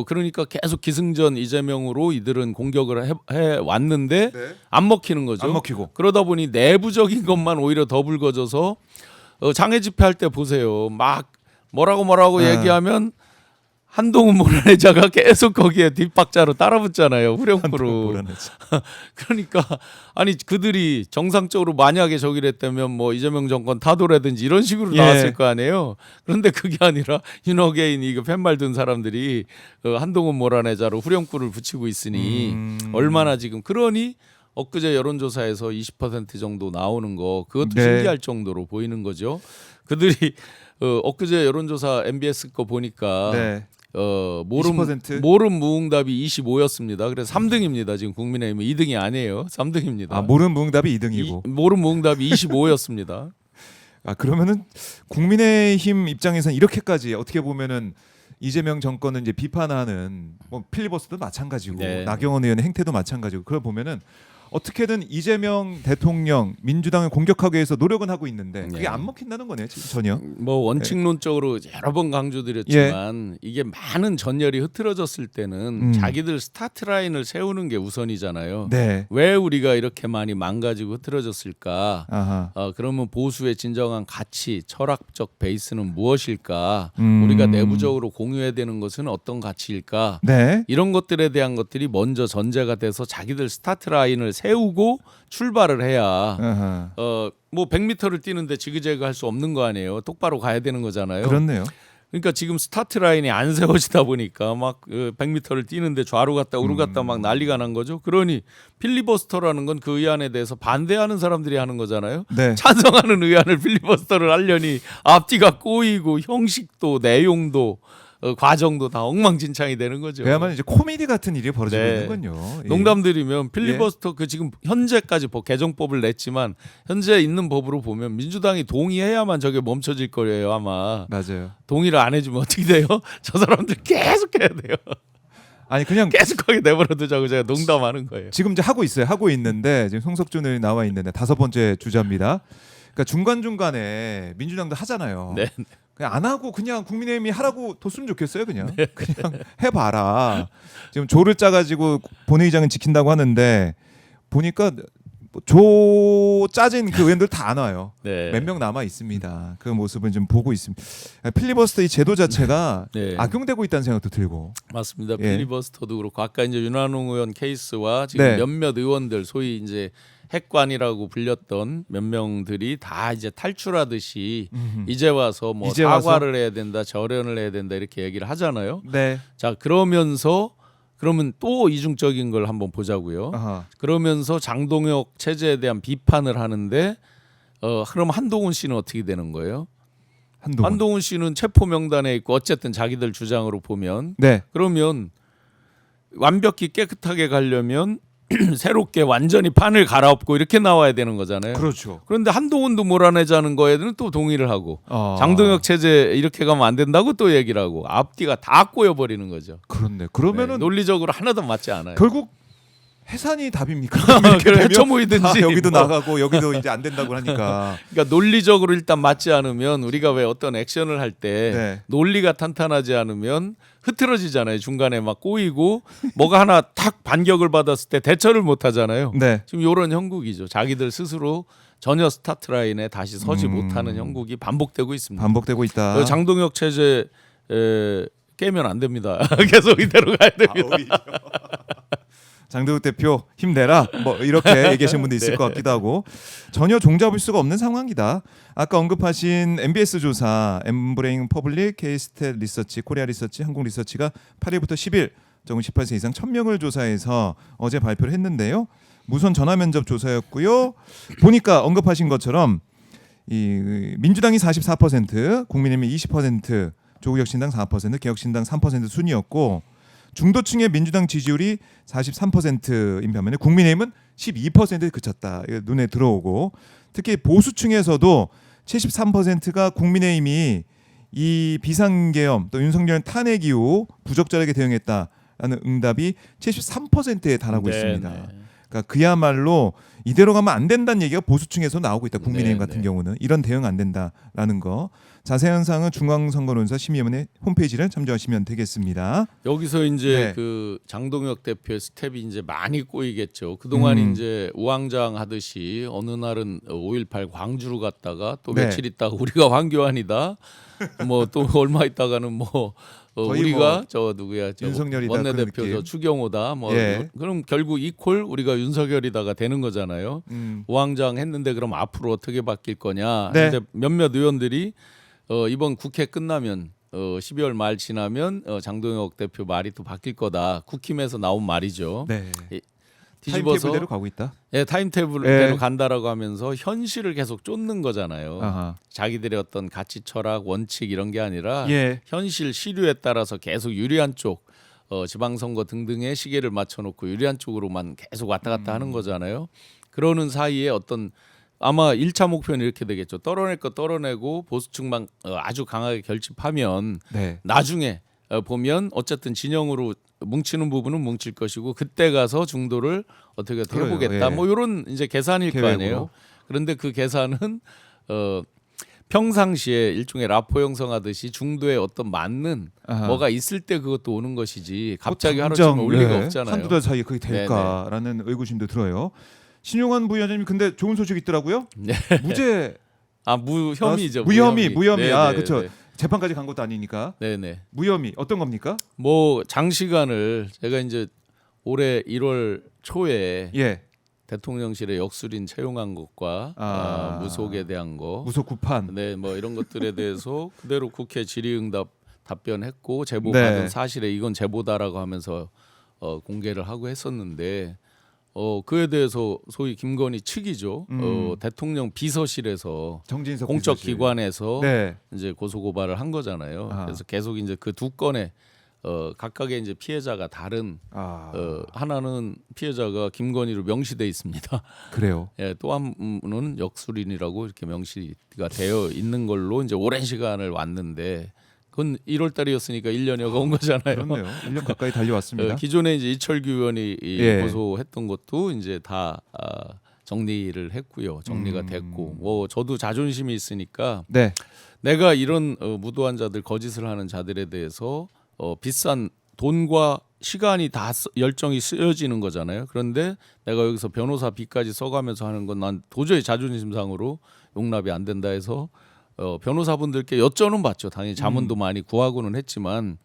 그러니까 계속 기승전 이재명으로 이들은 공격을 해 왔는데 네. 안 먹히는 거죠. 안 먹히고. 그러다 보니 내부적인 것만 오히려 더 불거져서 장애 집회할 때 보세요. 막 뭐라고 네. 얘기하면 한동훈 몰아내자가 계속 거기에 뒷박자로 따라붙잖아요. 후렴구로. 몰아내자. 그러니까 아니 그들이 정상적으로 만약에 저기를 했다면 뭐 이재명 정권 타도라든지 이런 식으로 예. 나왔을 거 아니에요. 그런데 그게 아니라 윤어게인 이거 팻말 든 사람들이 한동훈 몰아내자로 후렴구를 붙이고 있으니 얼마나 지금 그러니 엊그제 여론조사에서 20% 정도 나오는 거 그것도 네. 신기할 정도로 보이는 거죠. 그들이 엊그제 여론조사 MBS 거 보니까 네. 모름 20%? 무응답이 25였습니다. 그래서 3등입니다. 지금 국민의힘은 2등이 아니에요. 3등입니다. 아 모른 무응답이 2등이고. 모름 무응답이 25였습니다. 아 그러면은 국민의힘 입장에서는 이렇게까지 어떻게 보면은 이재명 정권은 이제 비판하는 뭐 필리버스도 마찬가지고 네. 나경원 의원의 행태도 마찬가지고 그걸 보면은 어떻게든 이재명 대통령 민주당을 공격하기 위해서 노력은 하고 있는데 그게 네. 안 먹힌다는 거네요 지금 전혀. 뭐 원칙론적으로 여러 번 강조드렸지만 이게 많은 전열이 흐트러졌을 때는 자기들 스타트 라인을 세우는 게 우선이잖아요. 네. 왜 우리가 이렇게 많이 망가지고 흐트러졌을까? 아하. 그러면 보수의 진정한 가치, 철학적 베이스는 무엇일까? 음. 우리가 내부적으로 공유해야 되는 것은 어떤 가치일까? 네. 이런 것들에 대한 것들이 먼저 전제가 돼서 자기들 스타트 라인을 세우고 출발을 해야 아하. 뭐 100m를 뛰는데 지그재그 할 수 없는 거 아니에요. 똑바로 가야 되는 거잖아요. 그렇네요. 그러니까 지금 스타트 라인이 안 세워지다 보니까 막 100m를 뛰는데 좌로 갔다 우로 갔다 막 난리가 난 거죠. 그러니 필리버스터라는 건 그 의안에 대해서 반대하는 사람들이 하는 거잖아요. 네. 찬성하는 의안을 필리버스터를 하려니 앞뒤가 꼬이고 형식도 내용도 과정도 다 엉망진창이 되는 거죠. 그야말로 이제 코미디 같은 일이 벌어지고 네. 있는군요. 예. 농담드리면 필리버스터 그 지금 현재까지 개정법을 냈지만 현재 있는 법으로 보면 민주당이 동의해야만 저게 멈춰질 거예요 아마. 맞아요. 동의를 안 해주면 어떻게 돼요? 저 사람들 계속 해야 돼요. 아니 그냥 계속하게 내버려 두자고 제가 농담하는 거예요. 지금 이제 하고 있어요. 하고 있는데 지금 송석준 의원이 나와 있는데 5번째 주자입니다. 그러니까 중간 중간에 민주당도 하잖아요. 네. 그냥 안 하고 그냥 국민의힘이 하라고 뒀으면 좋겠어요. 그냥 그냥 해봐라. 지금 조를 짜가지고 본회의장은 지킨다고 하는데 보니까 조 짜진 그 의원들 다 안 와요. 네. 몇 명 남아 있습니다. 그 모습을 좀 보고 있습니다. 필리버스터 이 제도 자체가 네. 악용되고 있다는 생각도 들고. 맞습니다. 예. 필리버스터도 그렇고 아까 이제 윤한홍 의원 케이스와 지금 네. 몇몇 의원들 소위 이제 핵관이라고 불렸던 몇 명들이 다 이제 탈출하듯이 이제 와서 뭐 이제 와서? 사과를 해야 된다, 절연을 해야 된다 이렇게 얘기를 하잖아요. 네. 자 그러면서 그러면 또 이중적인 걸 한번 보자고요. 아하. 그러면서 장동혁 체제에 대한 비판을 하는데 그럼 한동훈 씨는 어떻게 되는 거예요? 한동훈 씨는 체포 명단에 있고 어쨌든 자기들 주장으로 보면 네. 그러면 완벽히 깨끗하게 가려면 새롭게 완전히 판을 갈아엎고 이렇게 나와야 되는 거잖아요. 그렇죠. 그런데 한동훈도 몰아내자는 거에는 또 동의를 하고 장동혁 체제 이렇게 가면 안 된다고 또 얘기를 하고 앞뒤가 다 꼬여버리는 거죠. 그렇네. 그러면은 네, 논리적으로 하나도 맞지 않아요. 결국 해산이 답입니까? 이렇게 그래, 되면 해쳐모이든지 다 여기도 뭐. 나가고 여기도 이제 안 된다고 하니까. 그러니까 논리적으로 일단 맞지 않으면 우리가 왜 어떤 액션을 할 때 네. 논리가 탄탄하지 않으면 흐트러지잖아요. 중간에 막 꼬이고 뭐가 하나 탁 반격을 받았을 때 대처를 못 하잖아요. 네. 지금 이런 형국이죠. 자기들 스스로 전혀 스타트 라인에 다시 서지 못하는 형국이 반복되고 있습니다. 반복되고 있다. 장동혁 체제 깨면 안 됩니다. 계속 이대로 가야 됩니다. 장도욱 대표 힘내라 뭐 이렇게 얘기하시는 분도 있을 것 같기도 하고 전혀 종잡을 수가 없는 상황이다. 아까 언급하신 MBS 조사 엠브레인 퍼블릭, K스탯 리서치, 코리아 리서치, 한국 리서치가 8일부터 10일 정부 18세 이상 1000명을 조사해서 어제 발표를 했는데요. 무선 전화 면접 조사였고요. 보니까 언급하신 것처럼 이 민주당이 44%, 국민의힘이 20%, 조국혁신당 4%, 개혁신당 3% 순이었고 중도층의 민주당 지지율이 43%인 반면에 국민의힘은 12%에 그쳤다. 이거 눈에 들어오고 특히 보수층에서도 73%가 국민의힘이 이 비상계엄 또 윤석열 탄핵 이후 부적절하게 대응했다라는 응답이 73%에 달하고 있습니다. 그러니까 그야말로 이대로 가면 안 된다는 얘기가 보수층에서 나오고 있다. 국민의힘 같은 경우는 이런 대응 안 된다라는 거. 자세한 사항은 중앙선거론사 심의위원회 홈페이지를 참조하시면 되겠습니다. 여기서 이제 그 장동혁 대표의 스텝이 이제 많이 꼬이겠죠. 그동안 이제 우왕좌왕 하듯이 어느 날은 5.18 광주로 갔다가 또 며칠 있다가 우리가 황교안이다. 뭐 또 얼마 있다가는 뭐 우리가 저 누구야 저 원내대표 저 추경호다 뭐 그럼 결국 이퀄 우리가 윤석열이다가 되는 거잖아요. 우왕좌왕 했는데 그럼 앞으로 어떻게 바뀔 거냐. 근데 몇몇 의원들이 이번 국회 끝나면 12월 말 지나면 장동혁 대표 말이 또 바뀔 거다. 국힘에서 나온 말이죠. 뒤집어서 타임테이블대로 가고 있다. 타임테이블대로 간다라고 하면서 현실을 계속 쫓는 거잖아요. 아하. 자기들의 어떤 가치 철학, 원칙 이런 게 아니라 현실 시류에 따라서 계속 유리한 쪽 지방선거 등등의 시계를 맞춰놓고 유리한 쪽으로만 계속 왔다 갔다 하는 거잖아요. 그러는 사이에 어떤 아마 1차 목표는 이렇게 되겠죠. 떨어낼 거 떨어내고 보수층만 아주 강하게 결집하면 나중에 보면 어쨌든 진영으로 뭉치는 부분은 뭉칠 것이고 그때 가서 중도를 어떻게 해보겠다. 뭐 이런 이제 계산일 거 아니에요. 그런데 그 계산은 평상시에 일종의 라포 형성하듯이 중도에 어떤 맞는 뭐가 있을 때 그것도 오는 것이지 갑자기 하루쯤에 올 리가 없잖아요. 한두 달 사이에 그게 될까라는 의구심도 들어요. 신용환 부위원장님 근데 좋은 소식이 있더라고요. 무죄 무혐의죠. 무혐의. 그렇죠. 재판까지 간 것도 아니니까. 무혐의 어떤 겁니까? 뭐 장시간을 제가 이제 올해 1월 초에 대통령실에 역술인 채용한 것과 무속에 대한 거, 무속 구판, 뭐 이런 것들에 대해서 그대로 국회 질의응답 답변했고 제보 받은 사실에 이건 제보다라고 하면서 공개를 하고 했었는데. 그에 대해서 소위 김건희 측이죠. 대통령 비서실에서 공적 비서실. 기관에서 이제 고소 고발을 한 거잖아요. 그래서 계속 이제 그 두 건에 각각의 이제 피해자가 다른 하나는 피해자가 김건희로 명시돼 있습니다. 그래요. 또 한 분은 역술인이라고 이렇게 명시가 되어 있는 걸로 이제 오랜 시간을 왔는데. 그건 1월 달이었으니까 1년여가 온 거잖아요. 그렇네요. 1년 가까이 달려왔습니다. 기존에 이제 이철규 의원이 고소했던 것도 이제 다 정리를 했고요. 정리가 됐고, 뭐 저도 자존심이 있으니까 내가 이런 무도한 자들, 거짓을 하는 자들에 대해서 비싼 돈과 시간이 다 열정이 쓰여지는 거잖아요. 그런데 내가 여기서 변호사비까지 써가면서 하는 건 난 도저히 자존심상으로 용납이 안 된다 해서. 변호사분들께 여쭤는 봤죠. 당연히 자문도 많이 구하고는 했지만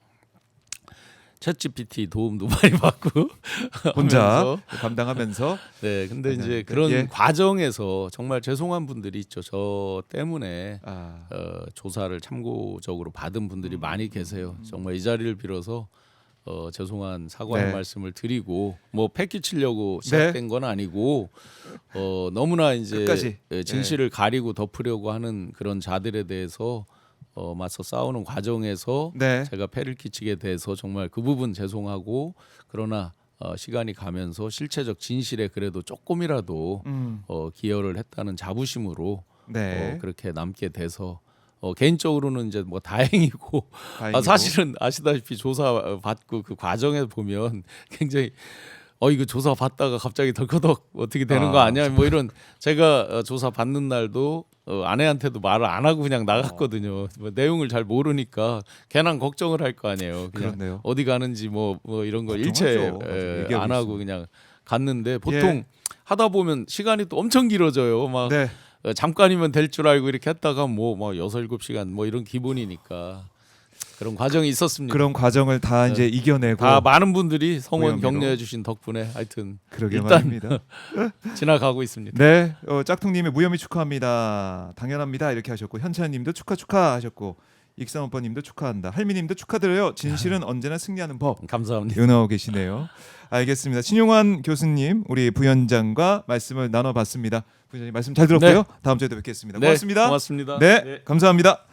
챗GPT 도움도 많이 받고 혼자 감당하면서 근데 이제 그런 과정에서 정말 죄송한 분들이 있죠. 저 때문에 조사를 참고적으로 받은 분들이 많이 계세요. 정말 이 자리를 빌어서 죄송한 사과의 말씀을 드리고 뭐 패기치려고 시작된 건 아니고 너무나 이제 끝까지. 진실을 가리고 덮으려고 하는 그런 자들에 대해서 맞서 싸우는 과정에서 제가 패를 끼치게 돼서 정말 그 부분 죄송하고 그러나 시간이 가면서 실체적 진실에 그래도 조금이라도 기여를 했다는 자부심으로 그렇게 남게 돼서 개인적으로는 이제 뭐 다행이고. 사실은 아시다시피 조사 받고 그 과정에 보면 굉장히 이거 조사 받다가 갑자기 덜커덕 어떻게 되는 거 아니야? 뭐 이런 제가 조사 받는 날도 아내한테도 말을 안 하고 그냥 나갔거든요. 뭐 내용을 잘 모르니까 괜한 걱정을 할 거 아니에요. 그냥 그렇네요. 어디 가는지 뭐 이런 거 일체 안 하고 그냥 갔는데 보통 하다 보면 시간이 또 엄청 길어져요. 막 잠깐이면 될 줄 알고 이렇게 했다가 뭐 6, 7시간 뭐 이런 기분이니까 그런 과정이 있었습니다. 그런 과정을 다 이제 이겨내고 다 많은 분들이 성원 무혐의로. 격려해 주신 덕분에 하여튼 그러게 일단 말입니다. 지나가고 있습니다. 네, 짝퉁님의 무혐의 축하합니다. 당연합니다. 이렇게 하셨고 현찬님도 축하 하셨고 익상오빠님도 축하한다. 할미님도 축하드려요. 진실은 언제나 승리하는 법. 감사합니다. 응원하고 계시네요. 알겠습니다. 신용환 교수님 우리 부위원장과 말씀을 나눠봤습니다. 부위원장님 말씀 잘 들었고요. 네. 다음 주에도 뵙겠습니다. 네, 고맙습니다. 고맙습니다. 네, 감사합니다.